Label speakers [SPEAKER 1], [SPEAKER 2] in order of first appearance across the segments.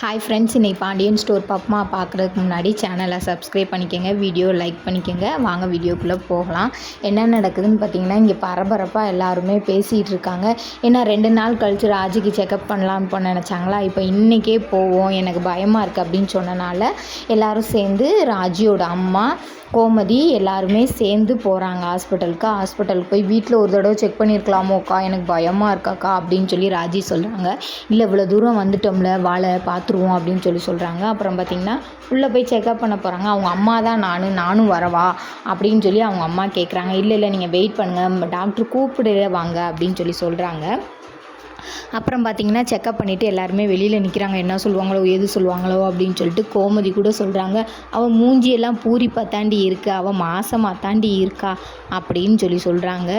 [SPEAKER 1] Hi friends, இன்றைக்கி Pandian store பப்மா பார்க்குறதுக்கு முன்னாடி சேனலை சப்ஸ்கிரைப் பண்ணிக்கோங்க, வீடியோ லைக் பண்ணிக்கோங்க. வாங்க வீடியோக்குள்ளே போகலாம். என்ன நடக்குதுன்னு பார்த்தீங்கன்னா, இங்கே பரபரப்பாக எல்லாருமே பேசிகிட்டு இருக்காங்க. ஏன்னா 2 நாள் கழித்து ராஜிக்கு செக்கப் பண்ணலான்னு நினச்சாங்களா, இப்போ இன்றைக்கே போவோம், எனக்கு பயமாக இருக்குது அப்படின்னு சொன்னனால எல்லோரும் சேர்ந்து ராஜியோட அம்மா கோமதி எல்லாருமே சேர்ந்து போகிறாங்க ஹாஸ்பிட்டலுக்கு போய் வீட்டில் ஒரு தடவை செக் பண்ணியிருக்கலாமோக்கா, எனக்கு பயமாக இருக்காக்கா அப்படின்னு சொல்லி ராஜி சொல்கிறாங்க. இல்லை, இவ்வளோ தூரம் வந்துட்டோம்ல, வாழை பார்த்துருவோம் அப்படின்னு சொல்லி சொல்கிறாங்க. அப்புறம் பார்த்திங்கன்னா உள்ளே போய் செக்அப் பண்ண போகிறாங்க. அவங்க அம்மா தான் நானும் வரவா அப்படின்னு சொல்லி அவங்க அம்மா கேட்குறாங்க. இல்லை நீங்கள் வெயிட் பண்ணுங்கள், டாக்டர் கூப்பிடு வாங்க அப்படின்னு சொல்லி சொல்கிறாங்க. அப்புறம் பார்த்திங்கன்னா செக்கப் பண்ணிவிட்டு எல்லாருமே வெளியில் நிற்கிறாங்க. என்ன சொல்லுவாங்களோ எது சொல்லுவாங்களோ அப்படின்னு சொல்லிட்டு கோமதி கூட சொல்கிறாங்க, அவள் மூஞ்சியெல்லாம் பூரிப்பாக தாண்டி இருக்குது, அவள் மாசமாக தாண்டி இருக்கா அப்படின்னு சொல்லி சொல்கிறாங்க.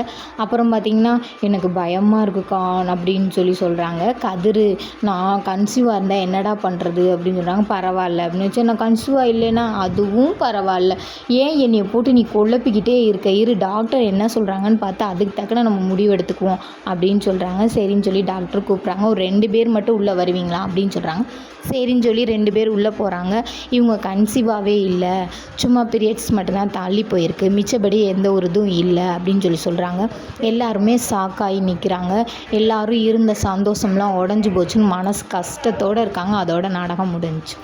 [SPEAKER 1] அப்புறம் பார்த்திங்கன்னா எனக்கு பயமாக இருக்குக்கா அப்படின்னு சொல்லி சொல்கிறாங்க. கதிர், நான் கன்சீவாக இருந்தால் என்னடா பண்ணுறது அப்படின்னு சொல்கிறாங்க. பரவாயில்ல அப்படின்னு வச்சு, நான் கன்சீவாக இல்லைன்னா அதுவும் பரவாயில்ல, ஏன் என்னையை போட்டு நீ குழப்பிக்கிட்டே இரு, டாக்டர் என்ன சொல்கிறாங்கன்னு பார்த்து அதுக்கு தக்கன நம்ம முடிவு எடுத்துக்குவோம் அப்படின்னு சொல்கிறாங்க. சரின்னு சொல்லி டாக்டர் கூப்பிட்றாங்க. ஒரு 2 பேர் மட்டும் உள்ளே வருவீங்களா அப்படின்னு சொல்கிறாங்க. சரின்னு சொல்லி 2 பேர் உள்ளே போகிறாங்க. இவங்க கன்சீவாகவே இல்லை, சும்மா பீரியட்ஸ் மட்டும்தான் தள்ளி போயிருக்கு, மிச்சபடி எந்த ஒரு இதுவும் இல்லை அப்படின்னு சொல்லி சொல்கிறாங்க. எல்லாருமே ஷாக்காகி நிற்கிறாங்க. எல்லாரும் இருந்த சந்தோஷம்லாம் உடஞ்சி போச்சுன்னு மனசு கஷ்டத்தோடு இருக்காங்க. அதோட நாடகம் முடிஞ்சுச்சு.